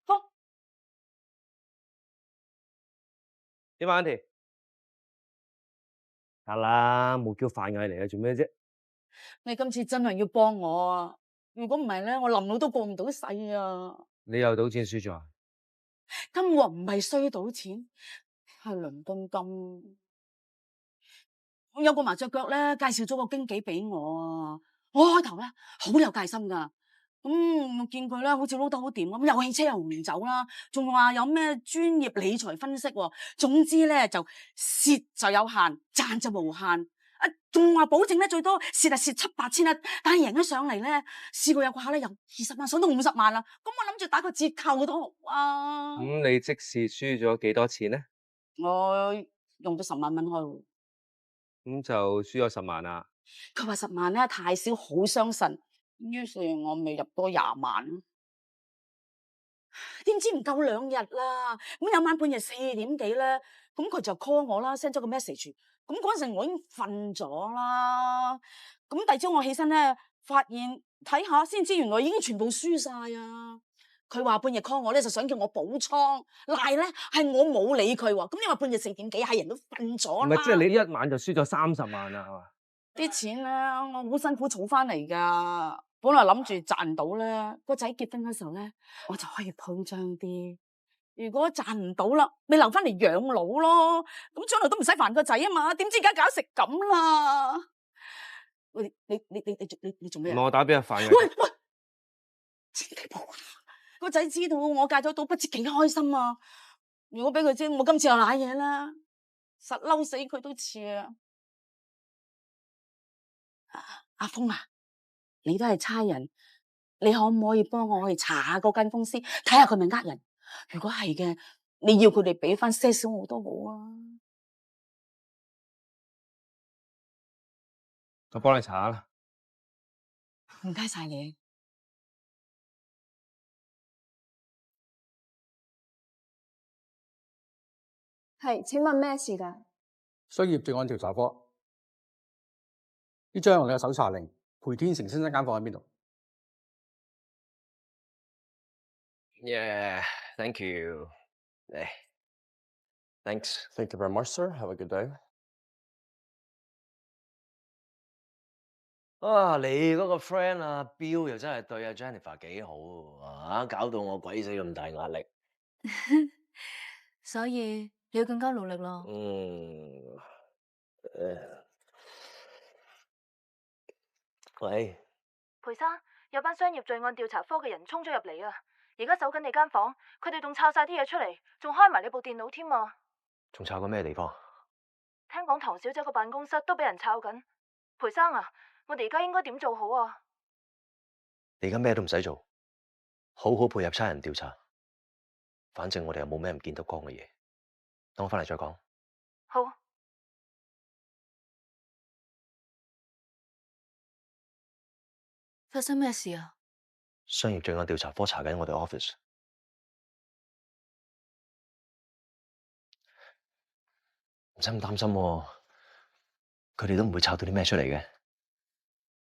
放點啊，Auntie？得啦，冇叫飯嗌嚟啊，做咩啫？你今次真係要幫我啊！如果唔係咧，我臨老都過唔到世啊！你又賭錢輸咗啊？金鑊唔係衰賭錢，係倫敦金。我有個麻雀腳咧，介紹咗個經紀俾我啊！我開頭咧好有戒心噶，我見佢咧好似撈得好掂咁，又汽車又紅酒啦，仲話有咩專業理財分析喎。總之咧就蝕就有限，賺就無限。仲話保證咧最多蝕就蝕7、8千啊，但係贏咗上嚟咧，試過有個客咧由20萬上到50萬啦。咁我諗住打個折扣都好啊。咁你即時輸咗幾多錢咧？我用咗10萬蚊開戶。咁就輸咗10萬啦。佢話10萬咧太少，好傷神。於是我未入多20萬，點知唔夠2日啦。咁有晚半夜4點幾咧，咁佢就 call 我啦，send 咗個 message。咁嗰陣我已經瞓咗啦。咁第二朝我起身咧，發現睇下先知，原來已經全部輸晒啊！佢話半夜 call 我咧，就想叫我補倉，賴咧係我冇理佢喎。咁你話半夜4點幾，係人都瞓咗啦。唔係，即係你一晚就輸咗30萬啦，係嘛？啲錢咧，我好辛苦儲翻嚟噶，本來諗住賺到咧，個仔結婚嗰時候咧，我就可以鋪張啲。如果賺唔到啦，咪留翻嚟養老咯。咁將來都唔使煩個仔啊嘛。點知而家搞成咁啦？喂，你做咩啊？唔係我打邊個飯嘅？喂，千祈唔好。個仔知道我戒咗賭，不知幾開心啊！如果俾佢知我今次又瀨嘢啦，實嬲死佢都似啊！阿峰啊，你都係差人，你可唔可以幫我去查下嗰間公司，睇下佢咪呃人？如果係嘅，你要佢哋俾翻些少我都好啊。我幫你查下啦。唔該晒你。係，請問咩事㗎？商業罪案調查科，呢張係你嘅搜查令，裴天成先生間房喺邊度？ Yeah, thank you. Hey, thanks. Thank you very much, sir. Have a good day. 啊，你嗰個 friend 啊，Bill 又真係對阿 Jennifer 幾好喎，搞到我鬼死咁大壓力。所以你要更加努力咯。喂，裴生，有班商業罪案調查科嘅人衝咗入嚟啊！而家走緊你間房，佢哋仲抄晒啲嘢出嚟，仲開埋你部電腦添啊！仲抄過咩地方？聽講唐小姐個辦公室都俾人抄緊。裴生啊，我哋而家應該點做好啊？你而家咩都唔使做，好好配合差人調查。反正我哋又冇咩唔見得光嘅嘢，等我翻嚟再講。好。發生咩事啊？商業罪案調查科查緊我哋 office， 唔使咁擔心喎，佢哋都唔會抄到啲咩出嚟嘅。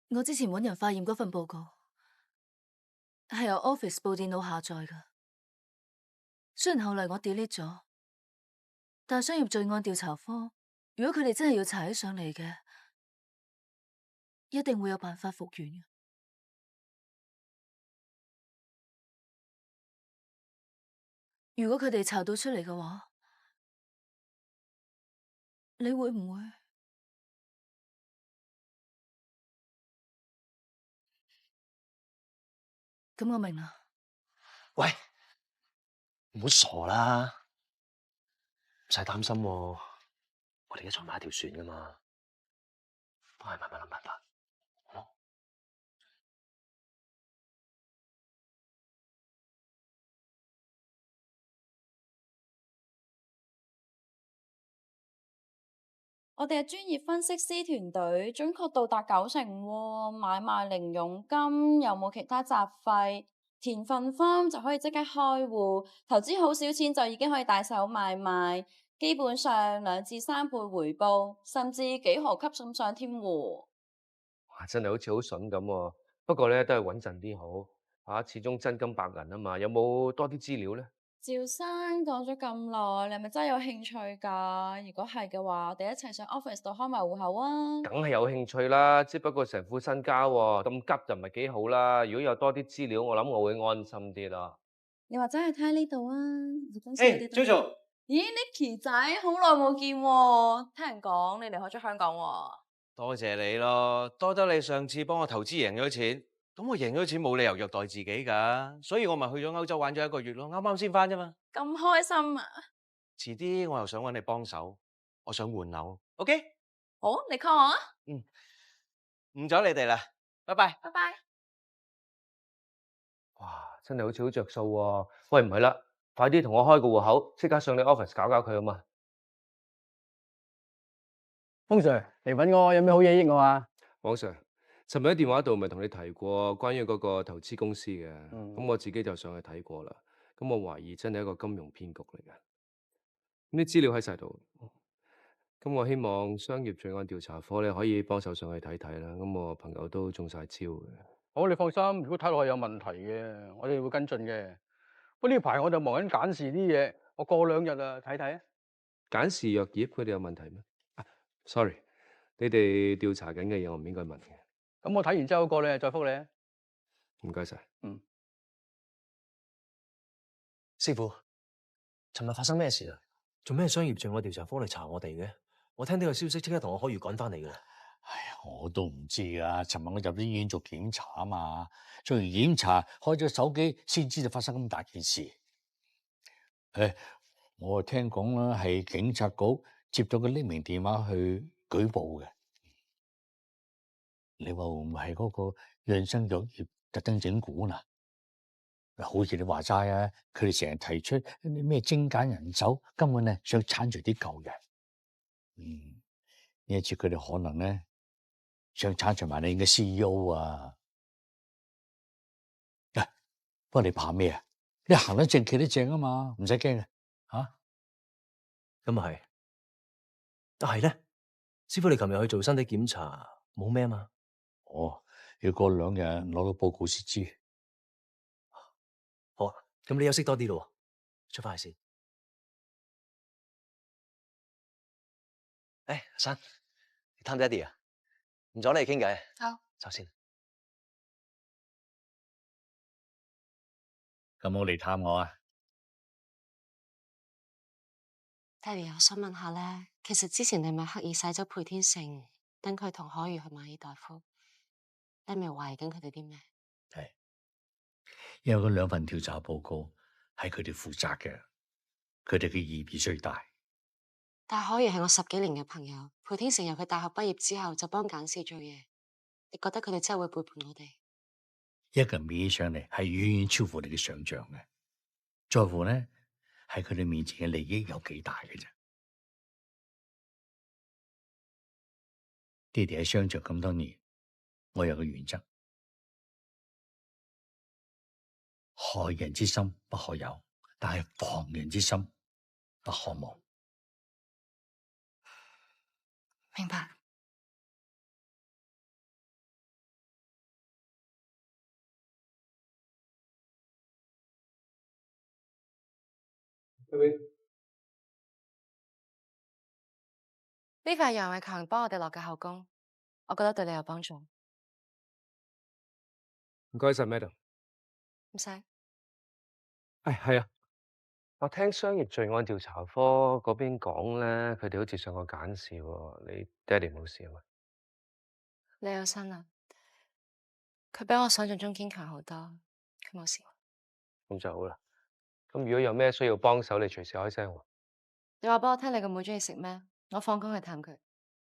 我之前揾人化驗嗰份報告係由 office 部電腦下載㗎，雖然後嚟我 delete 咗，但係商業罪案調查科，如果佢哋真係要查起上嚟嘅，一定會有辦法復原嘅。如果佢哋查到出嚟嘅話，你會唔會？咁我明啦。喂，唔好傻啦，唔使擔心喎，我哋而家坐埋一條船噶嘛，幫佢慢慢諗辦法。我哋係專業分析師團隊，準確度達90%喎。買賣零佣金，又冇其他雜費，填份 form 就可以即刻開戶，投資好少錢就已經可以大手買賣，基本上2至3倍回報，甚至幾何級咁上添喎。哇，真係好似好筍咁喎。不過咧都係穩陣啲好。始終真金白銀啊嘛，有冇多啲資料咧？趙生講咗咁耐，你係咪真係有興趣㗎？如果係嘅話，我哋一齊上 office 度開埋戶口啊！梗係有興趣啦，只不過成副身家喎，咁急就唔係幾好啦。如果有多啲資料，我諗我會安心啲啦。你或者係睇呢度啊，誒，Jojo，咦，Nicky 仔，好耐冇見喎，聽人講你離開咗香港喎。多謝你咯，多得你上次幫我投資贏咗錢，咁我贏咗錢冇理由虐待自己㗎，所以我咪去咗歐洲玩咗1個月咯，啱啱先翻啫嘛。咁開心啊！遲啲我又想揾你幫手，我想換樓，OK？好，你 call 我啊！唔阻你哋啦，拜拜。拜拜。哇，真係好似好着數喎！喂，唔係啦，快啲同我開個戶口，即刻上你 office 搞佢啊嘛！峰 Sir 嚟揾我，有咩好嘢益我啊？黃 Sir，尋日喺電話度咪同你提過關於嗰個投資公司嘅，咁我自己就上去睇過啦。咁我懷疑真係一個金融騙局嚟嘅。咁啲資料喺晒度，咁我希望商業罪案調查科咧可以幫手上去睇睇啦。咁我朋友都中晒招嘅。好，你放心，如果睇落去有問題嘅，我哋會跟進嘅。不過呢排我就忙緊簡視啲嘢，我過2日啊睇睇啊。簡氏藥業佢哋有問題咩？Sorry，你哋調查緊嘅嘢我唔應該問嘅。咁我睇完之後過2日再覆你啊。唔該晒。師傅，尋日發生咩事啊？做咩商業罪案調查科嚟查我哋嘅？我聽到個消息，即刻同我開預趕翻嚟㗎。唉，我都唔知啊！尋日我入咗醫院做檢查啊嘛，做完檢查開咗手機，先知道發生咁大件事。我聽講啦，係警察局接咗個匿名電話去舉報嘅。你話會唔會係嗰個養生藥業特登整蠱嗱？好似你話齋啊，佢哋成日提出啲咩精簡人手，根本咧想剷除啲舊人。呢一次佢哋可能咧想剷除埋你嘅 CEO 啊！不過你怕咩啊？你行得正企得正啊嘛，唔使驚嘅嚇。咁啊係，但係咧，師傅你琴日去做身體檢查冇咩啊嘛？要過2日攞到報告先知。好啊，咁你休息多啲咯，出翻去先。阿珊，你探爹哋啊？唔阻你傾偈。好。走先。咁好嚟探我啊？爹哋，我想問下咧，其實之前你咪刻意洗咗裴天成，等佢同可如去馬爾代夫，你咪懷疑緊佢哋啲咩？係，因為嗰2份調查報告係佢哋負責嘅，佢哋嘅意義最大。但係可如係我10幾年嘅朋友，裴天成由佢大學畢業之後就幫簡氏做嘢，你覺得佢哋真係會背叛我哋？一個人比起上嚟係遠遠超乎你嘅想象嘅，在乎呢係佢哋面前嘅利益有幾大嘅啫。爹哋喺商場咁多年，我有個原則：害人之心不可有，但係防人之心不可無。明白。呢塊係楊偉強幫我哋落嘅口供，我覺得對你有幫助。唔該晒，Madam。唔使。係啊，我聽商業罪案調查科嗰邊講咧，佢哋好似上過簡視喎。你爹哋冇事啊嘛？你有心啦，佢比我想象中堅強好多，佢冇事。咁就好啦。咁如果有咩需要幫手，你隨時開聲喎。你話俾我聽，你個妹中意食咩？我放工去探佢。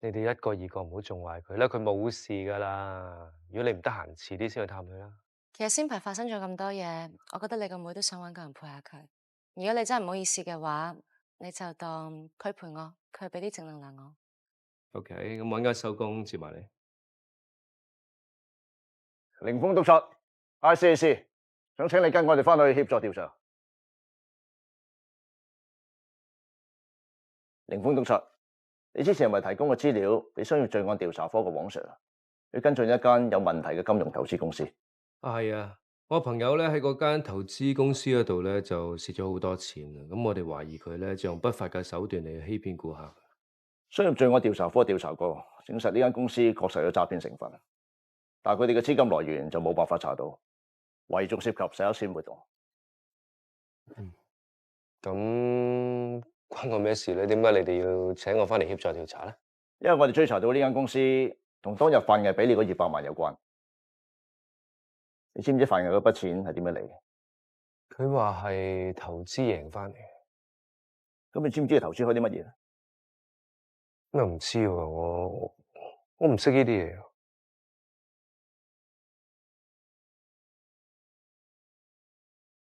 你哋一個二個唔好縱壞佢啦，佢冇事噶啦。如果你唔得閒，遲啲先去探佢啦。其實先排發生咗咁多嘢，我覺得你個妹都想搵個人陪下佢。如果你真係唔好意思嘅話，你就當佢陪我，佢俾啲正能量我。OK，咁我陣間收工接埋你。凌峰督察 ，ICAC，想請你跟我哋翻去協助調查。凌峰督察，你之前係咪提供個資料俾商業罪案調查科嘅黃 Sir，要跟進一間有問題嘅金融投資公司？係啊，我朋友咧喺嗰間投資公司嗰度咧就蝕咗好多錢啊！咁我哋懷疑佢咧就用不法嘅手段嚟欺騙顧客。商業罪案調查科調查過，證實呢間公司確實有詐騙成分，但係佢哋嘅資金來源就冇辦法查到，唯獨涉及洗黑錢活動。咁關我咩事咧？點解你哋要請我翻嚟協助調查咧？因為我哋追查到呢間公司同當日范毅俾你嗰200萬有關。你知唔知范毅嗰筆錢係點樣嚟嘅？佢話係投資贏翻嚟。咁你知唔知佢投資開啲乜嘢咧？又唔知喎，我唔識呢啲嘢。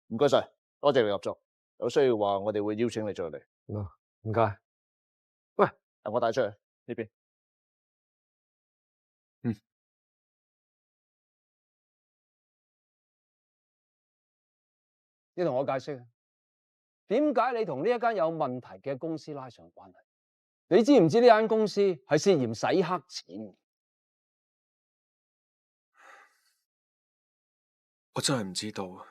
唔該晒，多謝你合作。有需要話，我哋會邀請你再嚟。唔該。喂，我帶出去呢邊。你同我解釋，點解你同呢一間有問題嘅公司拉上關係？你知唔知呢間公司係涉嫌洗黑錢？我真係唔知道啊，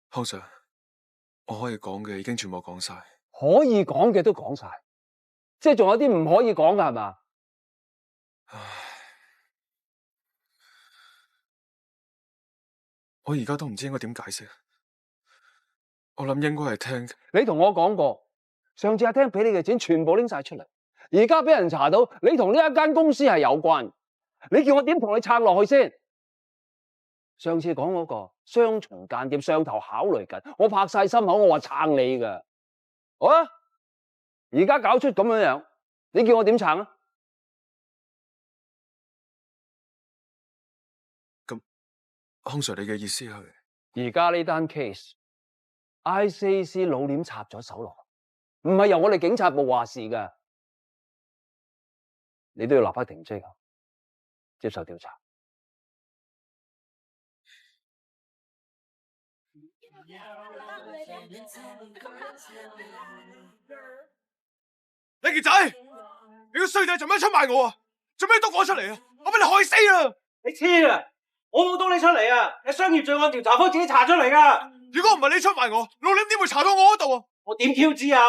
康 Sir， 我可以講嘅已經全部講晒，可以講嘅都講晒，即係仲有啲唔可以講㗎係嘛？我而家都唔知應該點解釋。我諗應該係聽你同我講過，上次阿聽俾你嘅錢全部拎晒出嚟，而家俾人查到你同呢一間公司係有關，你叫我點同你撐落去先？上次講嗰個雙重間諜上頭考慮緊，我拍晒心口，我話撐你噶。好啊，而家搞出咁樣樣，你叫我點撐啊？咁，康 Sir 你嘅意思係？而家呢單 case，ICAC 老臉插咗手落，唔係由我哋警察部話事噶，你都要立刻停職，接受調查。你傑仔，你個衰仔做咩出賣我啊？做咩督我出嚟啊？我俾你害死啊！你黐啊！我冇督你出嚟啊，係商業罪案調查科自己查出嚟噶。如果唔係你出賣我，老臉點會查到我嗰度啊？我點 Q 知啊？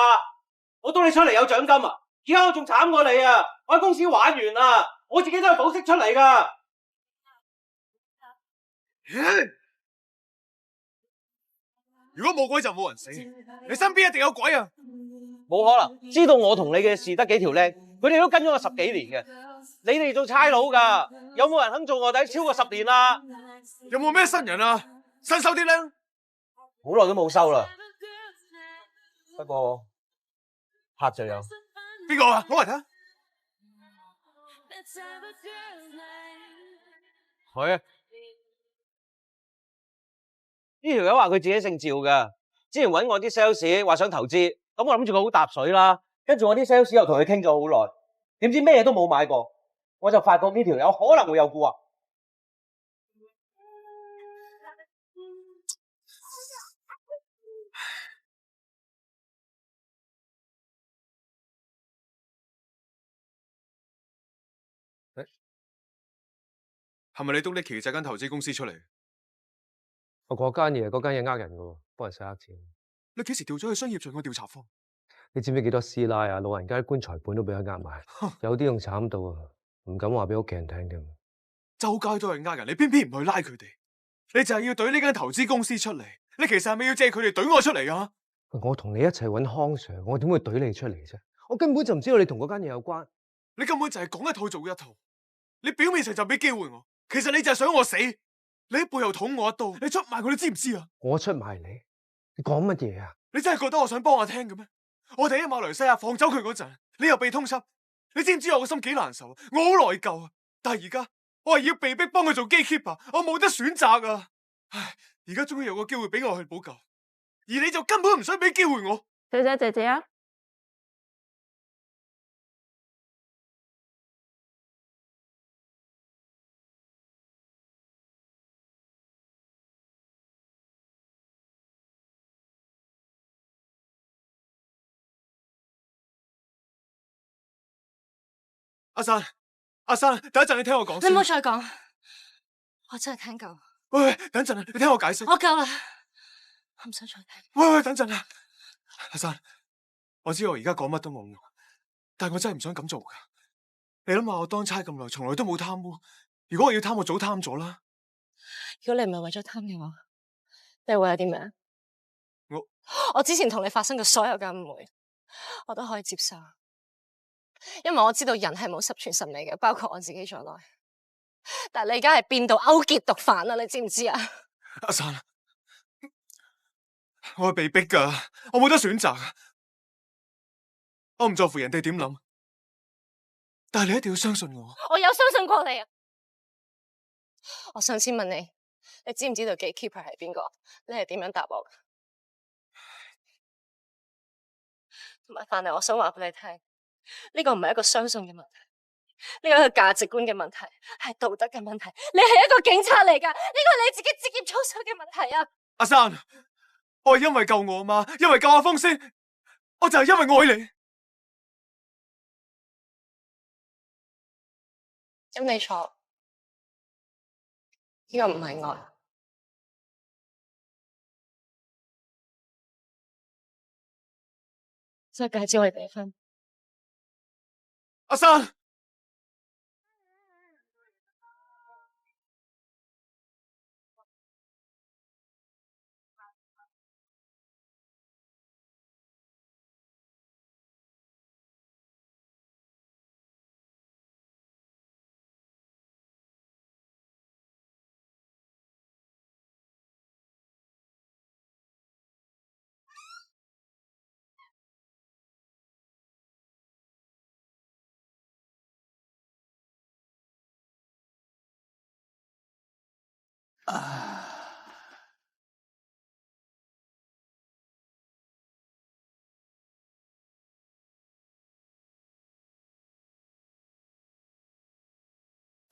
我督你出嚟有獎金啊！而家我仲慘過你啊！我喺公司玩完啦，我自己都係保釋出嚟噶。如果冇鬼就冇人死，你身邊一定有鬼啊！冇可能，知道我同你嘅事得幾條僆，佢哋都跟咗我10幾年嘅。你哋做差佬噶，有冇人肯做卧底超過10年啊？有冇咩新人啊？新收啲僆？好耐都冇收啦。不過客就有。邊個啊？攞嚟睇下。佢啊，呢條友話佢自己姓趙噶，之前搵我啲 sales 話想投資，咁我諗住佢好搭水啦。跟住我啲 sales 又同佢傾咗好耐，點知咩都冇買過，我就發覺呢條友可能會有蠱惑。係咪你督呢奇仔間投資公司出嚟？我嗰間嘢呃人噶喎，幫人洗黑錢。你幾時調咗去商業罪案調查科？你知唔知幾多師奶啊？老人家啲棺材本都俾佢呃埋，有啲仲慘到啊，唔敢話俾屋企人聽添。周街都係呃人，你偏偏唔去拉佢哋，你就係要懟呢間投資公司出嚟。你其實係咪要借佢哋懟我出嚟啊？我同你一齊揾康 Sir，我點會懟你出嚟啫？我根本就唔知道你同嗰間嘢有關。你根本就係講一套做一套。你表面上就俾機會我，其實你就係想我死。你喺背後捅我一刀，你出賣佢，你知唔知啊？我出賣你？你講乜嘢啊？你真係覺得我想幫阿聽嘅咩？我哋喺馬來西亞放走佢嗰陣，你又被通緝，你知唔知我個心幾難受？我好內疚啊！但係而家我係要被逼幫佢做 gatekeeper，我冇得選擇啊！唉，而家終於有個機會俾我去補救，而你就根本唔想俾機會我。小姐姐姐啊！阿珊，等一陣你聽我講先。你唔好再講，我真係聽夠。喂，等陣啊，你聽我解釋。我夠啦，唔想再聽。喂，等陣啊，阿珊，我知我而家講乜都冇用，但係我真係唔想咁做噶。你諗下，我當差咁耐，從來都冇貪污。如果我要貪，我早貪咗啦。如果你唔係為咗貪嘅話，你係為咗啲咩？我之前同你發生嘅所有嘅誤會，我都可以接受，因為我知道人係冇十全十美嘅，包括我自己在內。但係你而家係變到勾結毒販啦，你知唔知啊？阿珊，我係被逼噶，我冇得選擇。我唔在乎人哋點諗，但係你一定要相信我。我有相信過你啊！我上次問你，你知唔知道 gatekeeper 係邊個？你係點樣答我？同埋，范麗，我想話俾你聽，呢個唔係一個相信嘅問題，呢個係一個價值觀嘅問題，係道德嘅問題。你係一個警察嚟噶，呢個係你自己職業操守嘅問題啊！阿珊，我係因為救我阿媽，因為救阿峰先，我就係因為愛你。咁你錯，呢個唔係愛。所以戒指我哋離婚。阿珊，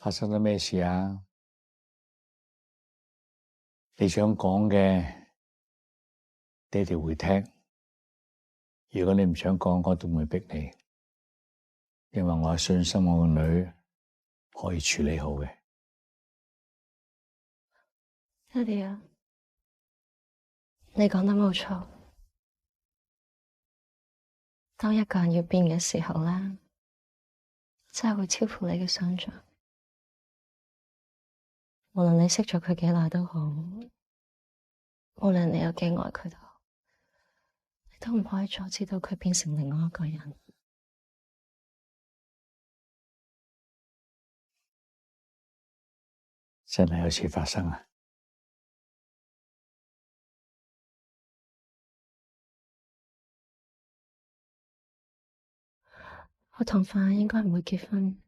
發生咗咩事啊？你想講嘅，爹哋會聽。如果你唔想講，我都唔會逼你，因為我有信心我個女可以處理好嘅。爹哋啊，你講得冇錯。當一個人要變嘅時候咧，真係會超乎你嘅想象。無論你識咗佢幾耐都好，無論你有幾愛佢都好，你都唔可以阻止到佢變成另外一個人。真係有事發生啊！我同范應該唔會結婚。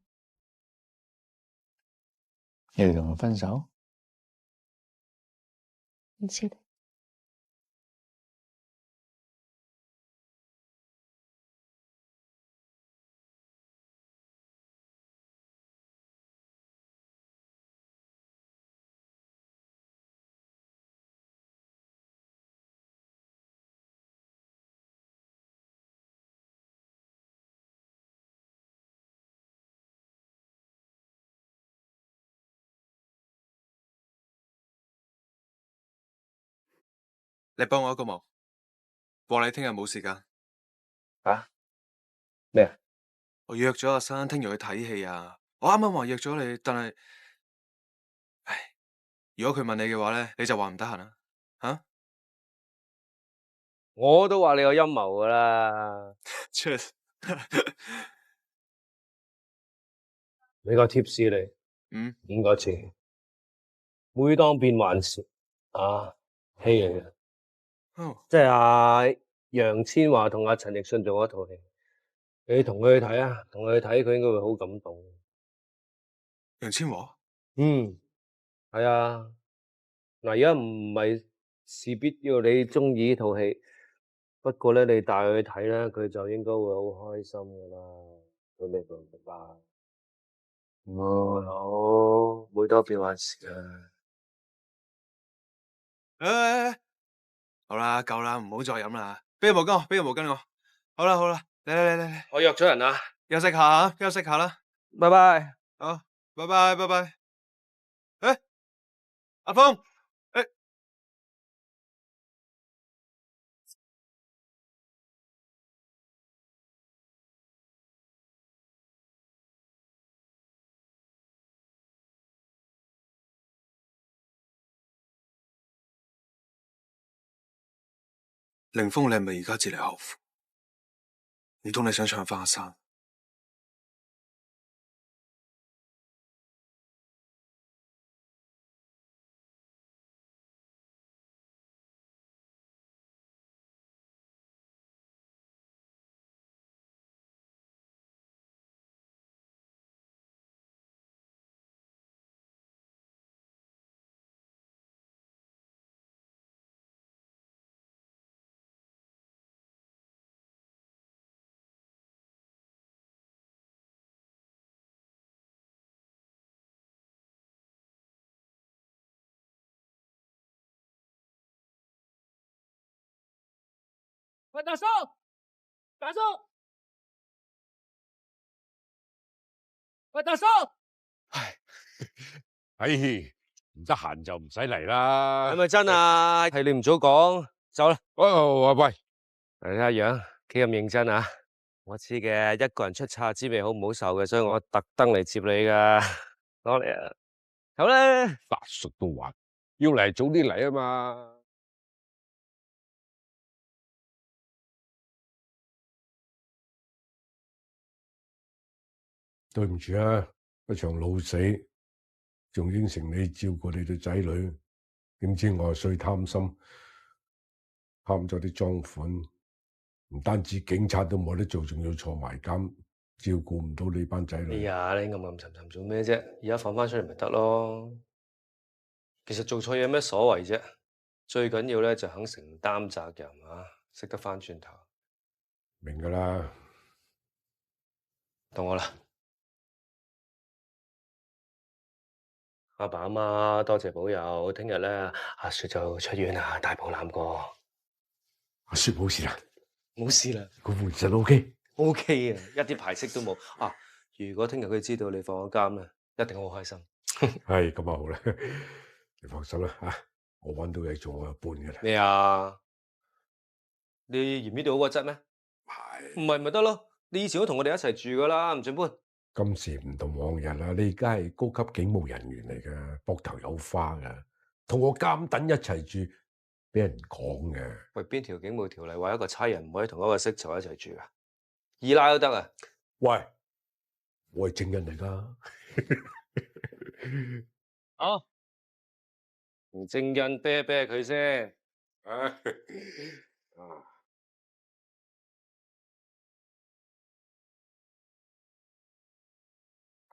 你哋同佢分手？唔知道。你幫我一個忙，話你聽日冇時間。啊？咩啊？我約咗阿珊聽日去睇戲啊！我啱啱話約咗你，但係，唉，如果佢問你嘅話咧，你就話唔得閒啦。吓？我都話你有陰謀噶啦。俾個 tips 你，演嗰次，每當變幻時，啊，戲嚟嘅。即係阿楊千嬅同阿陳奕迅做嗰套戲，你同佢去睇啊，同佢去睇，佢應該會好感動。楊千嬅？係啊。嗱，而家唔係事必要你中意呢套戲，不過咧你帶佢去睇咧，佢就應該會好開心噶啦。佢明唔明白？好，每當變幻時啊。好啦，夠啦，唔好再飲啦。俾個毛巾我，俾個毛巾我。好啦，好啦，嚟，我約咗人啊，休息下，休息下啦。拜拜。好，拜拜，拜拜。阿峰，誒，凌峰，你係咪而家至嚟後悔？唔通你想唱翻阿生？喂，大叔，大叔，喂，大叔，唉，唔得閒就唔使嚟啦。係咪真啊？係你唔早講，走啦。喂，嚟睇下樣，幾咁認真啊？我知嘅，一個人出差滋味好唔好受嘅，所以我特登嚟接你噶。攞嚟啊！好啦，大叔都話要嚟早啲嚟啊嘛。對唔住啊，一場老死，仲應承你照顧你對仔女，點知我衰貪心，貪咗啲贓款，唔單止警察都冇得做，仲要坐埋監，照顧唔到你班仔哎女。呀，你暗沉沉做咩啫？而家放翻出嚟咪得咯。其實做錯嘢有咩所謂啫？最緊要咧就肯承擔責任啊，識得翻轉頭。明噶啦，到我啦。阿爸阿媽多謝保佑，聽日咧阿雪就出院啦，大步攬過。阿雪冇事啦，冇事啦，佢換實 OK。OK 啊，一啲排斥都冇啊！如果聽日佢知道你放咗監咧，一定好開心。係咁啊好啦，你放心啦吓，我搵到嘢做我就搬噶啦。咩啊？你嫌呢度好骨質咩？唔係咪得咯？你以前都同我哋一齊住噶啦，唔准搬。今時唔同往日啦，你而家係高級警務人員嚟噶，膊頭有花噶，同我監躉一齊住，俾人講嘅。喂，邊條警務條例話一個差人唔可以同一個色囚一齊住啊？二奶都得啊？喂，我係證人嚟噶。好，同證人啤啤佢先。啊，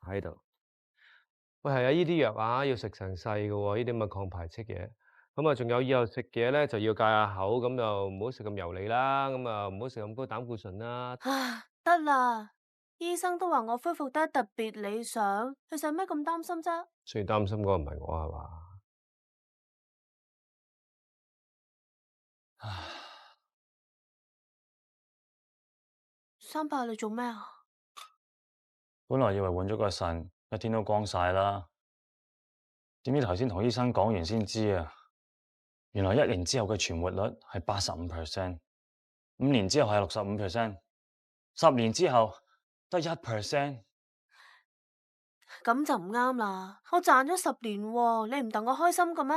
喺度。喂，係啊，呢啲藥啊要食成世嘅喎，呢啲咁嘅抗排斥嘢。咁啊，仲有以後食嘢咧就要戒下口，咁就唔好食咁油膩啦，咁啊唔好食咁高膽固醇啦。唉，得啦，醫生都話我恢復得特別理想，佢使咩咁擔心啫？最擔心嗰個唔係我係嘛？三伯，你做咩啊？本來以為換咗個腎，一天都光晒啦。點知頭先同醫生講完先知啊，原來1年之後嘅存活率係85%，5年之後係65%，10年之後得1%。咁就唔啱啦！我賺咗10年喎，你唔戥我開心嘅咩？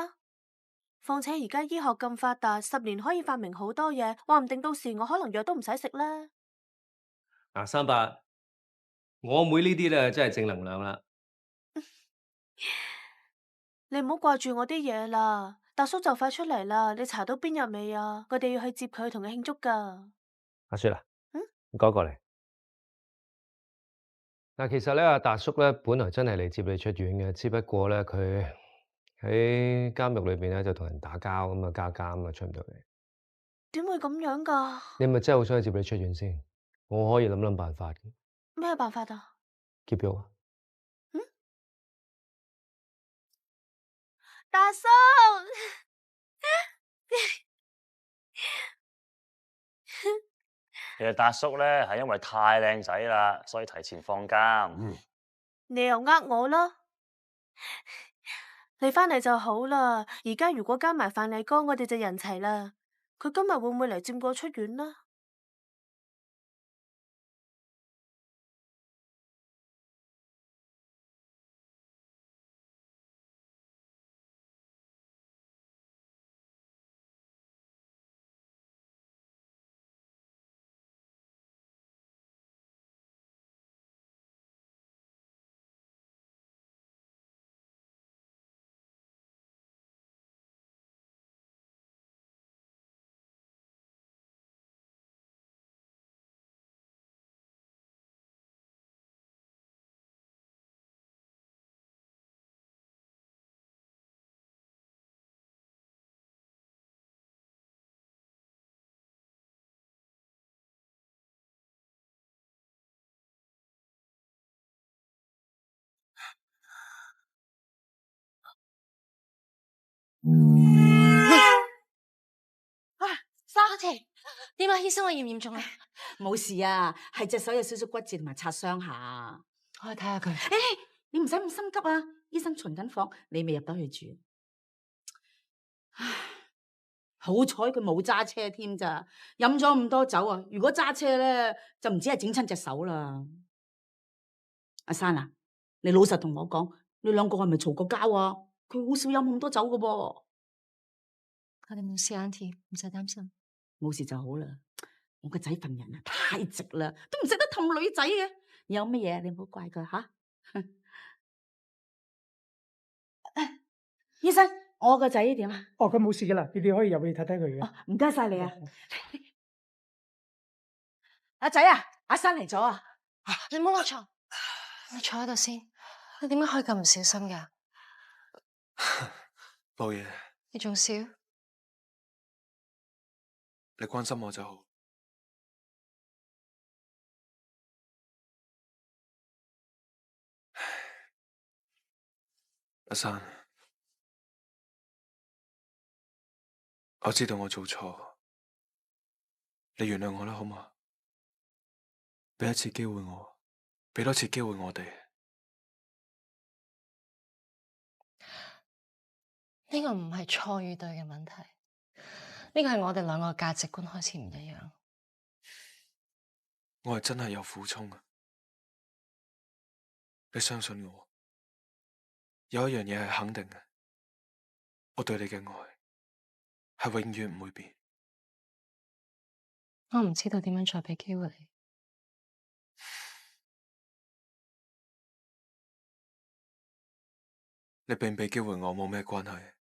況且而家醫學咁發達，10年可以發明好多嘢，話唔定到時我可能藥都唔使食啦。嗱，三伯，我妹呢啲咧真係正能量啦。你唔好掛住我啲嘢啦，大叔就快出嚟啦，你查到邊日未啊？我哋要去接佢同佢慶祝噶。阿雪啊，你講過嚟。嗱，其實咧，阿達叔咧本來真係嚟接你出院嘅，只不過咧佢喺監獄裏邊咧就同人打交咁啊，加監啊，出唔到嚟。點會咁樣噶？你係咪真係好想去接你出院先？我可以諗諗辦法嘅。咩辦法啊？劫獄啊！大叔，其實達叔咧係因為太靚仔啦，所以提前放監。你又呃我啦？你翻嚟就好啦。而家如果加埋范麗哥，我哋就人齊啦。佢今日會唔會嚟佔過出院啦？啊，沙姐，點啊？醫生，我嚴唔嚴重啊？冇事啊，係隻手有少少骨折同埋擦傷下。我去睇下佢。你唔使咁心急啊，醫生巡緊房，你未入得去住。唉，好彩佢冇揸車添咋，飲咗咁多酒啊！如果揸車咧，就唔知係整親隻手啦。阿珊啊，你老實同我講，你兩個係咪嘈過交啊？佢好少飲咁多酒噶噃。我哋冇事，Auntie，唔使擔心。冇事就好啦。我個仔份人啊太直啦，都唔識得氹女仔嘅。有乜嘢你唔好怪佢吓。醫生，我個仔點啊？哦，佢冇事噶啦，你哋可以入去睇睇佢嘅。唔該晒你啊。阿仔啊，阿珊嚟咗啊！你唔好落床，你坐喺度先。你點解可以咁唔小心噶？冇嘢，你仲笑？你關心我就好。阿珊，我知道我做錯，你原諒我啦，好嘛？俾一次機會我，俾多次機會我哋。呢個唔係錯與對嘅問題，呢個係我哋兩個價值觀開始唔一樣。我係真係有苦衷啊！你相信我，有一樣嘢係肯定嘅，我對你嘅愛係永遠唔會變。我唔知道點樣再俾機會你。你俾唔俾機會我冇咩關係。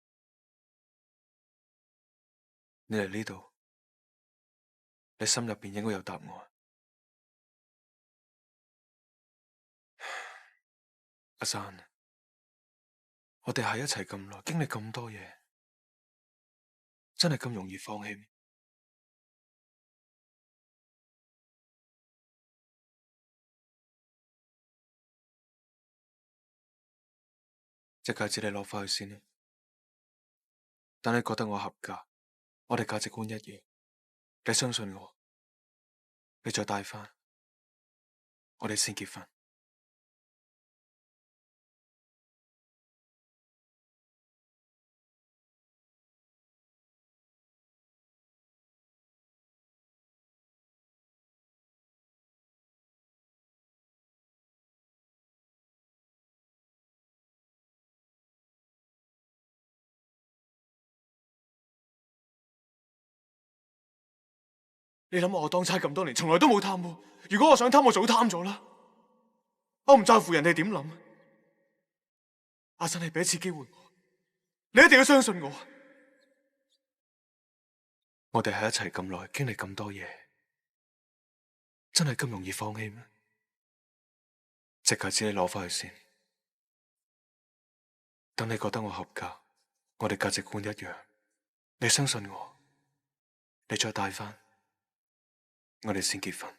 你嚟呢度，你心入邊應該有答案。阿珊，我哋喺一齊咁耐，經歷咁多嘢，真係咁容易放棄咩？隻戒指你攞返去先啦。等你覺得我合格，我哋價值觀一樣，你相信我，你再戴返，我哋先結婚。你諗下，我當差咁多年，從來都冇貪污。如果我想貪，我早貪咗啦。我唔在乎人哋點諗。阿珊，你俾一次機會我，你一定要相信我。我哋喺一齊咁耐，經歷咁多嘢，真係咁容易放棄咩？隻戒指你攞返去先。等你覺得我合格，我哋價值觀一樣，你相信我，你再戴返，我哋先結婚。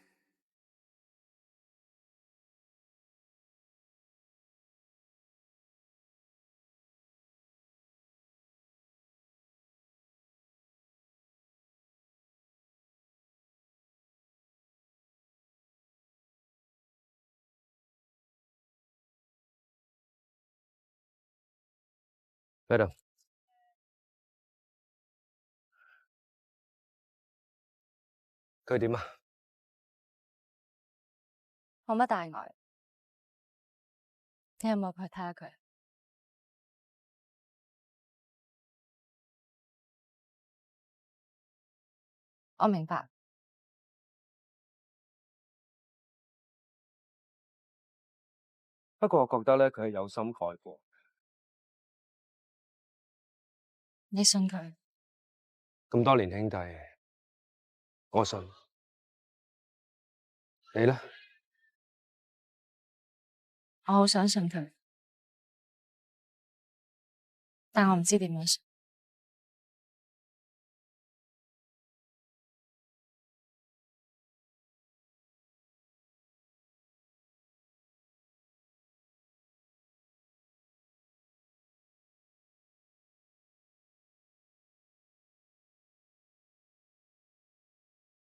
喺度。佢點啊？冇乜大礙。你有冇去睇下佢？我明白。不過我覺得咧，佢係有心改過。你信佢？咁多年兄弟，我信。你咧？我好想信佢，但我唔知點樣信。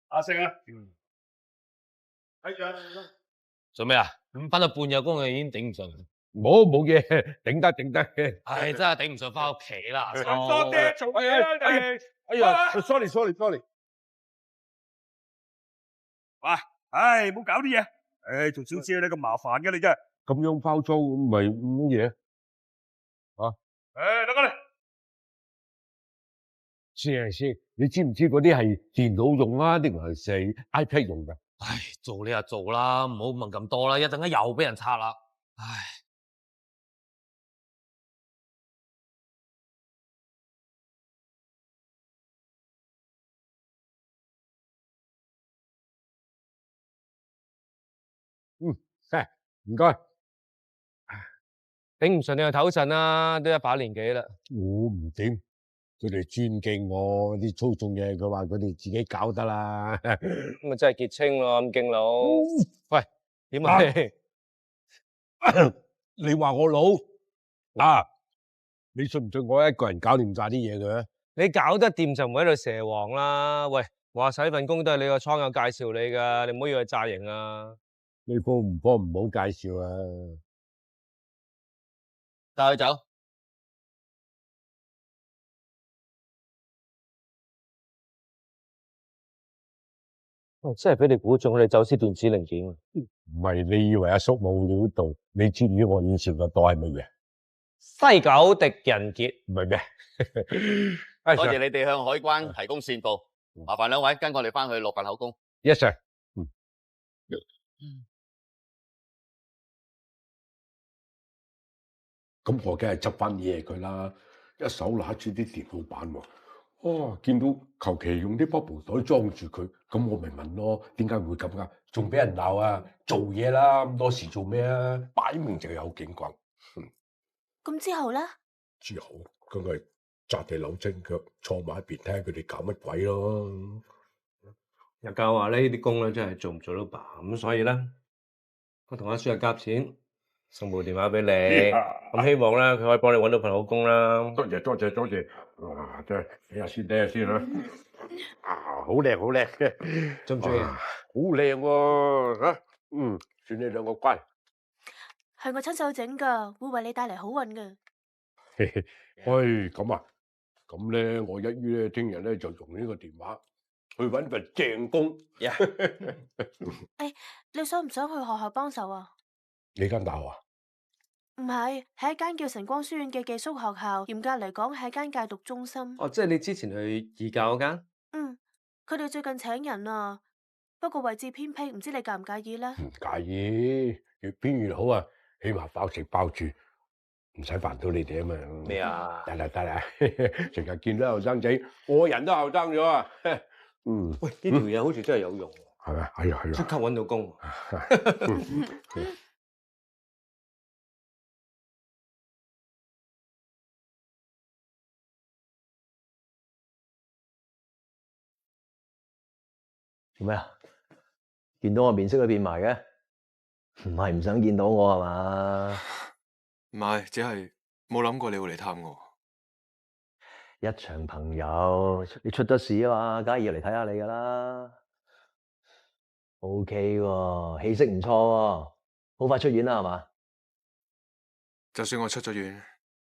阿成啊，哎呀，做咩啊？咁翻到半日工，你已經頂唔順。冇嘢，頂得嘅。唉，真係頂唔順，翻屋企啦。咁多啲做嘢啦，你。哎呀，sorry。喂，唉，唔好搞啲嘢。唉，做小姐你咁麻煩嘅你真係。咁樣包裝咪乜嘢？啊？唉，等我嚟。先，你知唔知嗰啲係電腦用啊，定係 iPad 用㗎？唉，做你就做啦，唔好問咁多啦，一陣間又俾人拆啦。唉。唔該。頂唔順你就唞陣啦，都一把年紀啦。我唔頂，佢哋尊敬我啲操縱嘢，佢話佢哋自己搞得啦。咁咪真係結清咯，咁勁佬。喂，點啊？你話我老啊？你信唔信我一個人搞掂晒啲嘢嘅？你搞得掂就唔會喺度蛇王啦。喂，話使份工都係你個倉友介紹你噶，你唔好以為詐型啊。你幫唔好介紹啊？帶佢走。真係俾你估中，我哋走私電子零件啊！唔係你以為阿叔冇料到？你知唔知我以前個袋係乜嘢？西九狄仁傑唔係咩？多謝你哋向海關提供線報，麻煩兩位跟我哋翻去落份口供。 Yes sir。咁我梗係執翻嘢佢啦，一手拿住啲電腦板喎。哦，見到求其用啲 bubble 袋裝住佢，咁我咪問咯，點解會咁噶？仲俾人鬧啊！做嘢啦，咁多事做咩啊？擺明就有警棍。咁之後咧？之後梗係扎地扭筋腳，坐埋一邊睇下佢哋搞乜鬼咯。日教話呢啲工咧真係做唔做到爸，咁所以咧，我同阿叔係夾錢，送部電話俾你，咁希望咧佢可以幫你揾到份好工啦。多謝。哇，真係睇下先啦。啊，好靚嘅，中唔中意啊？好靚喎嚇，算你兩個乖。係我親手整噶，會為你帶嚟好運噶。喂，咁啊，咁咧，我一於咧，聽日咧就用呢個電話去揾份正工。誒，你想唔想去學校幫手啊？你間大學啊？唔係，係一間叫晨光書院嘅寄宿學校，嚴格嚟講係一間戒毒中心。哦，即係你之前去義教嗰間？佢哋最近請人啊，不過位置偏僻，唔知你介唔介意咧？唔介意，越偏越好啊，起碼包食包住，唔使煩到你哋啊嘛。咩啊？得啦，成日見到後生仔，我人都後生咗啊。喂，呢條嘢好似真係有用喎。係咪？係啊，即刻揾到工。做咩啊？見到我面色都變埋嘅，唔係唔想見到我係嘛？唔係，只係冇諗過你會嚟探我。一場朋友，你出咗事啊嘛，梗係要嚟睇下你噶啦。OK 喎，氣色唔錯喎，好快出院啦係嘛？就算我出咗院，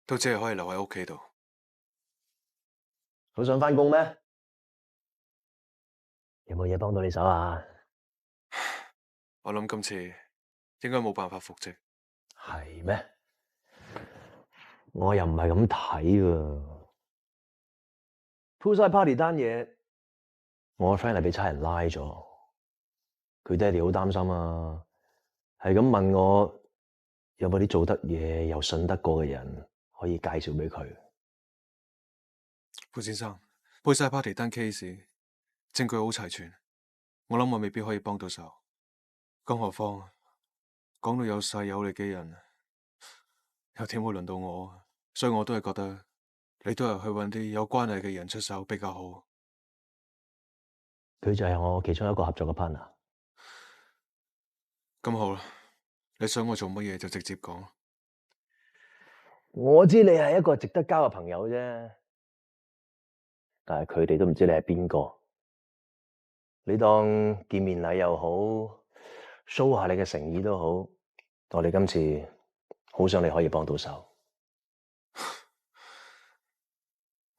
都只係可以留喺屋企度。好想翻工咩？有冇嘢幫到你手啊？我諗今次應該冇辦法復職。係咩？我又唔係咁睇喎。Poolside Party 單嘢，我個 friend 係俾差人拉咗，佢爹哋好擔心啊，係咁問我有冇啲做得嘢又信得過嘅人可以介紹俾佢。潘先生，Poolside Party 單 case 證據好齊全，我諗我未必可以幫到手。更何況講到有勢有力嘅人，又點會輪到我？所以我都係覺得你都係去揾啲有關係嘅人出手比較好。佢就係我其中一個合作嘅 partner。咁好啦，你想我做乜嘢就直接講。我知你係一個值得交嘅朋友啫，但係佢哋都唔知你係邊個。你當見面禮又好，show 下你嘅誠意都好。我哋今次好想你可以幫到手。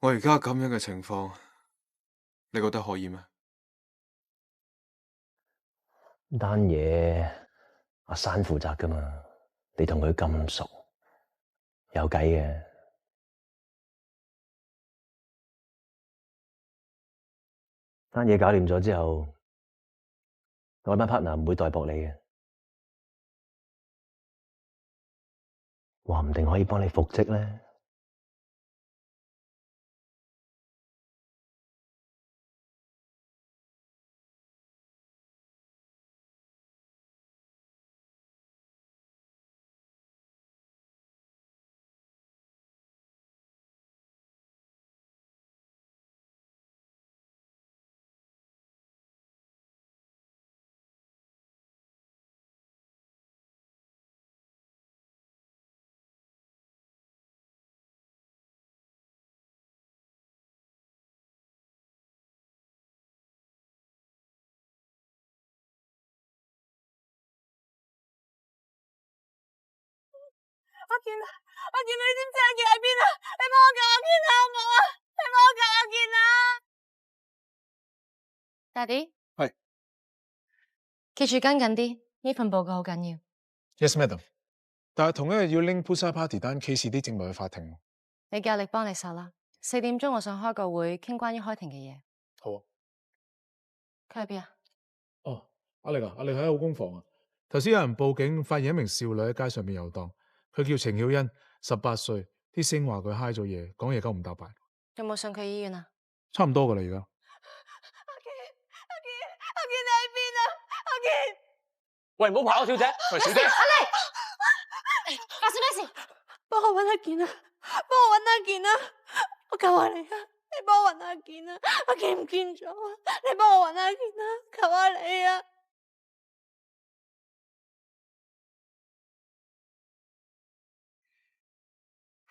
我而家咁樣嘅情況，你覺得可以咩？單嘢阿珊負責噶嘛，你同佢咁熟，有計嘅。單嘢搞掂咗之後，我班 partner 唔會代薄你嘅，話唔定可以幫你復職咧。阿健，你知唔知阿健喺邊啊？你幫我救阿健啊，好唔好啊？你幫我救阿健啊！大啲係，記住跟緊啲，呢份報告好緊要。 Yes, madam。但係同一日要拎 Poolside Party 單 case 啲證據去法庭。你教力幫你手啦。4點鐘我想開個會，傾關於開庭嘅嘢。好啊。佢喺邊啊？哦，阿力喺好工房啊。頭先有人報警，發現一名少女喺街上面遊蕩。佢叫程曉欣，18歲。啲聲話佢嗨咗嘢，講嘢9唔搭八。有冇送佢醫院啊？差唔多噶啦，而家。阿健你喺邊啊？阿健，喂，唔好跑，小姐。喂，小姐。阿力，發生咩事？幫我搵阿健啊！幫我搵阿健啊！我求下你啊！你幫我搵阿健啊！阿健唔見咗啊！你幫我搵阿健啊！求下你啊！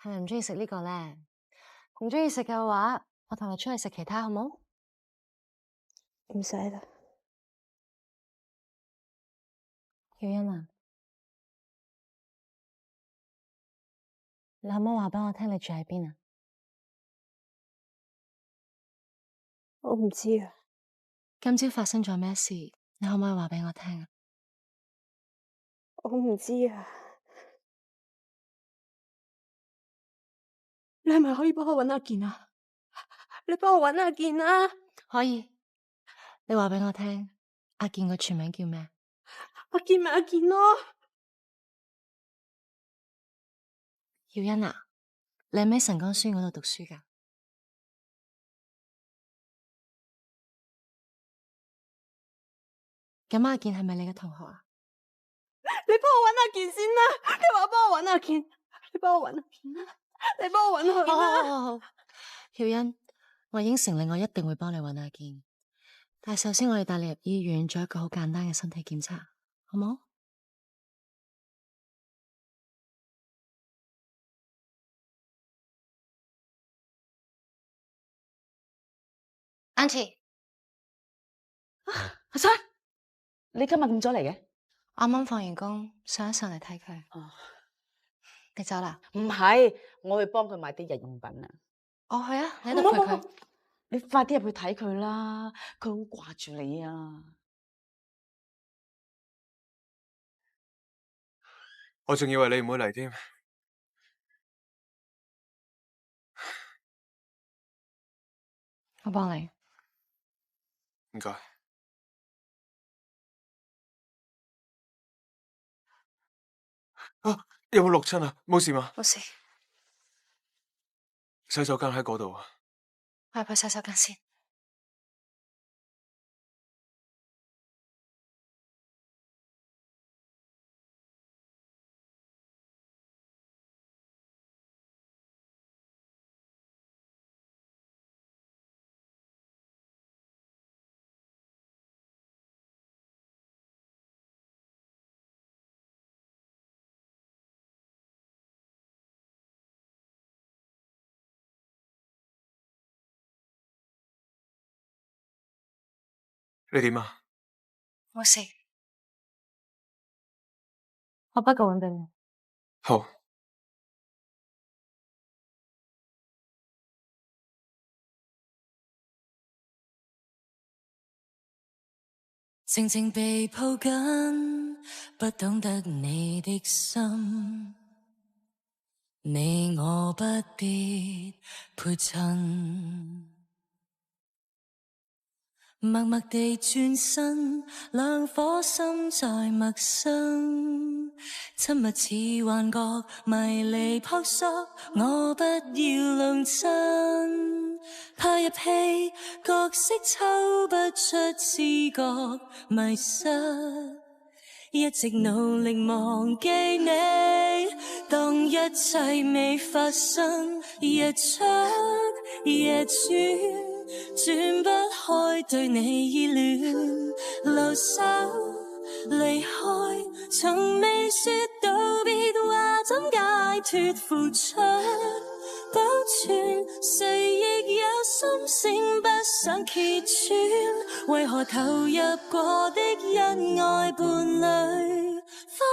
係咪唔中意食呢個咧？唔中意食嘅話，我同你出去食其他好冇？唔使啦。曉欣啊，你可唔可以話俾我聽你住喺邊啊？我唔知啊。今朝發生咗咩事？你可唔可以話俾我聽啊？我唔知啊。你係咪可以幫我搵阿健啊？你幫我搵阿健啊！可以。你話俾我聽，阿健個全名叫咩？阿健咪阿健咯。曉欣啊，你喺咩晨光書院嗰度讀書噶？咁阿健係咪你嘅同學啊？你幫我搵阿健先啦！你話幫我搵阿健，你幫我搵阿健啦！你幫我搵佢啦！好，曉欣，我應承你，我一定會幫你搵阿健。但係首先我要帶你入醫院做一個好簡單嘅身體檢查，好冇？Auntie，阿生，你今日咁早嚟嘅？啱啱放完工，上一上嚟睇佢。哦，你走啦？唔係，我去幫佢買啲日用品啊。我去啊，你喺度陪佢。你快啲入去睇佢啦，佢好掛住你啊！我仲以為你唔會嚟添。我幫你。唔該。啊，有冇淥親啊？冇事嘛？冇事。洗手間喺嗰度啊。我入去洗手間先。你點啊？冇事。我筆個搵俾你。好。靜靜被抱緊，不懂得你的心，你我不必配襯。默默地轉身，兩顆心在陌生，親密似幻覺，迷離撲朔，我不要論真，拍入戲，角色抽不出知覺，迷失，一直努力忘記你，當一切未發生，日出夜轉。轉不開對你依戀，留守離開，從未說道別話，怎解脫付出保存？誰亦有心聲不想揭穿，為何投入過的恩愛伴侶，花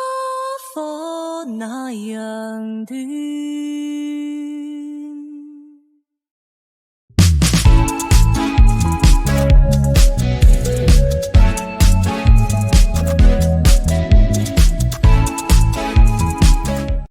火那樣短？